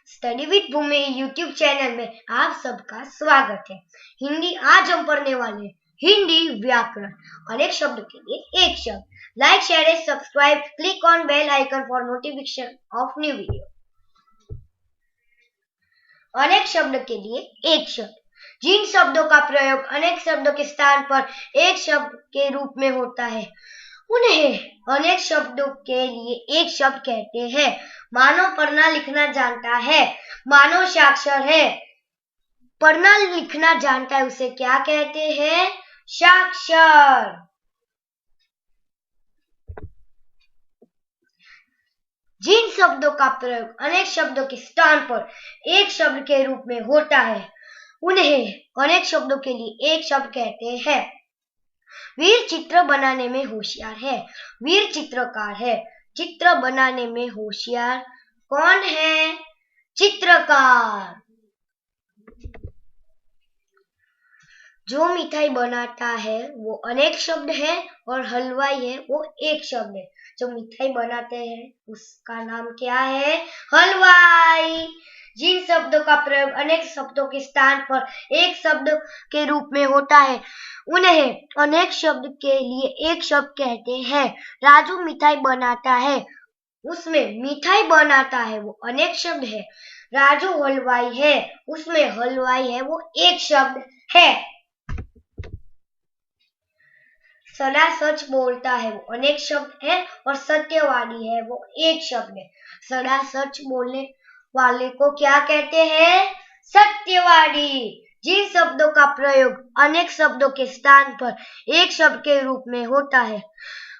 Study with Bhoomi YouTube channel में आप सबका स्वागत है। हिंदी आज हम पढ़ने वाले हिंदी व्याकरण। अनेक शब्द के लिए एक शब्द। Like share and subscribe, click on bell icon for notification of new video. अनेक शब्द के लिए एक शब्द। जिन शब्दों का प्रयोग अनेक शब्दों के स्थान पर एक शब्द के रूप में होता है उन्हें अनेक शब्दों के लिए एक शब्द कहते हैं। मानो पढ़ना लिखना जानता है, मानो साक्षर है। पढ़ना लिखना जानता है उसे क्या कहते हैं? साक्षर। जिन शब्दों का प्रयोग अनेक शब्दों के स्थान पर एक शब्द के रूप में होता है उन्हें अनेक शब्दों के लिए एक शब्द कहते हैं। वीर चित्र बनाने में होशियार है। वीर चित्रकार है। चित्र बनाने में होशियार कौन है? चित्रकार। जो मिठाई बनाता है वो अनेक शब्द है और हलवाई है वो एक शब्द है। जो मिठाई बनाते हैं उसका नाम क्या है? हलवाई। जिन शब्दों का प्रयोग अनेक शब्दों के स्थान पर एक शब्द के रूप में होता है उन्हें अनेक शब्द के लिए एक शब्द कहते हैं। राजू मिठाई बनाता है, उसमें मिठाई बनाता है वो अनेक शब्द है। राजू हलवाई है, उसमें हलवाई है वो एक शब्द है। सदा सच बोलता है वो अनेक शब्द है और सत्यवादी है वो एक शब्द है। सदा सच बोलने वाले को क्या कहते हैं? सत्यवादी। जिन शब्दों का प्रयोग अनेक शब्दों के स्थान पर एक शब्द के रूप में होता है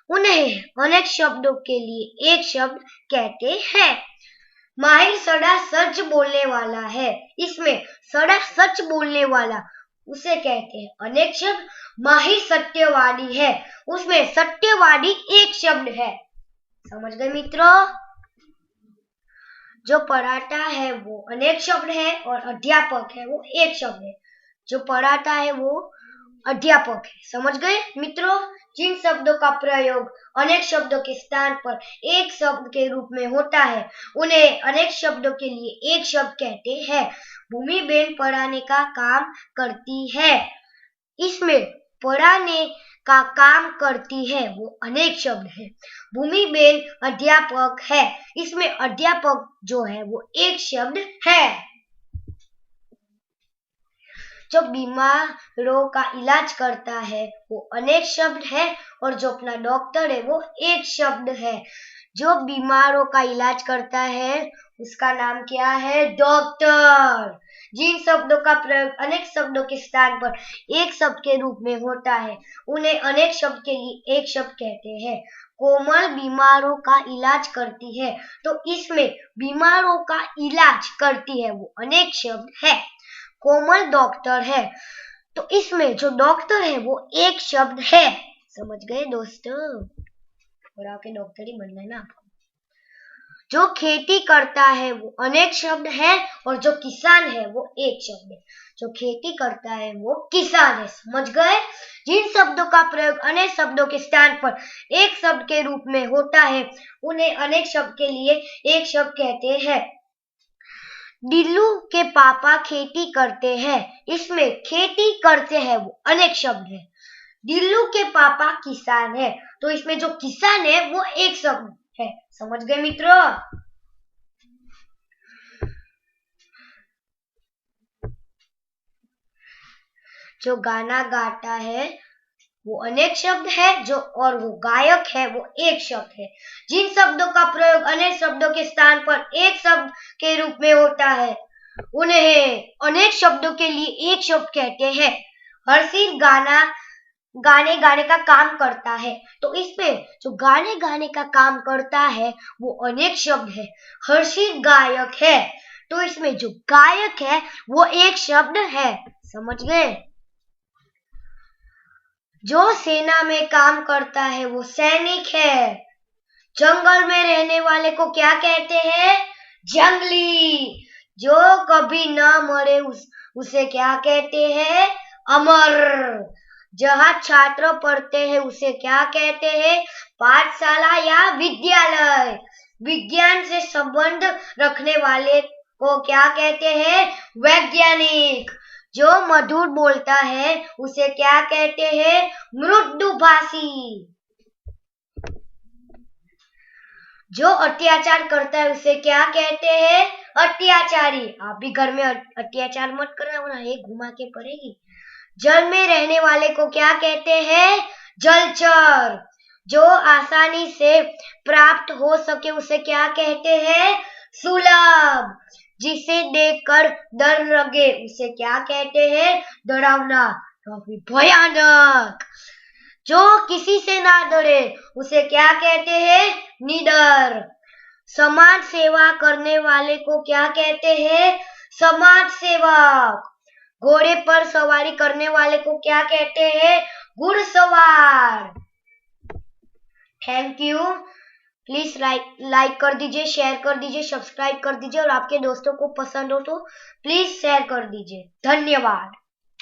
उन्हें अनेक शब्दों के लिए एक शब्द कहते हैं। माहिर सदा सच बोलने वाला है, इसमें सदा सच बोलने वाला उसे कहते हैं अनेक शब्द। माहिर सत्यवादी है, उसमें सत्यवादी एक शब्द है। समझ गए मित्रों? जो पढ़ाता है वो अनेक शब्द है और अध्यापक है वो एक शब्द है। जो पढ़ाता है वो अध्यापक है। समझ गए मित्रों? जिन शब्दों का प्रयोग अनेक शब्दों के स्थान पर एक शब्द के रूप में होता है उन्हें अनेक शब्दों के लिए एक शब्द कहते हैं। भूमि बेन पढ़ाने का काम करती है, इसमें पढ़ाने का काम करती है वो अनेक शब्द है। भूमि बेन अध्यापक है, इसमें अध्यापक जो है वो एक शब्द है। जो बीमारों का इलाज करता है वो अनेक शब्द है और जो अपना डॉक्टर है वो एक शब्द है। जो बीमारों का इलाज करता है उसका नाम क्या है? डॉक्टर। जिन शब्दों का प्रयोग अनेक शब्दों के स्थान पर एक शब्द के रूप में होता है उन्हें अनेक शब्द के लिए एक शब्द कहते हैं। कोमल बीमारों का इलाज करती है, तो इसमें बीमारों का इलाज करती है वो अनेक शब्द है। कोमल डॉक्टर है, तो इसमें जो डॉक्टर है वो एक शब्द है। समझ गए दोस्तों? बड़ा के डॉक्टर ही बनना है ना आपको। जो खेती करता है वो अनेक शब्द है और जो किसान है वो एक शब्द है। जो खेती करता है वो किसान है। समझ गए? जिन शब्दों का प्रयोग अनेक शब्दों के स्थान पर एक शब्द के रूप में होता है उन्हें अनेक शब्द के लिए एक शब्द कहते हैं। दिल्लू के पापा खेती करते हैं, इसमें खेती करते हैं वो अनेक शब्द है। दिल्लू के पापा किसान है, तो इसमें जो किसान है वो एक शब्द है। समझ गए मित्रों? जो गाना गाता है वो अनेक शब्द है, जो और वो गायक है वो एक शब्द है। जिन शब्दों का प्रयोग अनेक शब्दों के स्थान पर एक शब्द के रूप में होता है उन्हें अनेक शब्दों के लिए एक शब्द कहते हैं। हर्षित गाने का काम करता है, तो इसमें जो गाने का काम करता है वो अनेक शब्द है। हर्षित गायक है, तो इसमें जो गायक है वो एक शब्द है। समझ गए? जो सेना में काम करता है वो सैनिक है। जंगल में रहने वाले को क्या कहते हैं? जंगली। जो कभी न मरे उसे क्या कहते हैं? अमर। जहाँ छात्र पढ़ते हैं उसे क्या कहते हैं? पाठशाला या विद्यालय। विज्ञान से संबंध रखने वाले को क्या कहते हैं? वैज्ञानिक। जो मधुर बोलता है उसे क्या कहते हैं? मृदुभाषी। जो अत्याचार करता है उसे क्या कहते हैं? अत्याचारी। आप भी घर में अत्याचार मत करना वरना एक घुमा के पड़ेगी। जल में रहने वाले को क्या कहते हैं? जलचर। जो आसानी से प्राप्त हो सके उसे क्या कहते हैं? सुलभ। जिसे देखकर डर लगे उसे क्या कहते हैं? डरावना, काफी भयानक। जो किसी से ना डरे उसे क्या कहते हैं? निडर। समाज सेवा करने वाले को क्या कहते हैं? समाज सेवक। घोड़े पर सवारी करने वाले को क्या कहते हैं? घुड़सवार। Thank you. प्लीज लाइक कर दीजिए, शेयर कर दीजिए, सब्सक्राइब कर दीजिए और आपके दोस्तों को पसंद हो तो प्लीज शेयर कर दीजिए। धन्यवाद।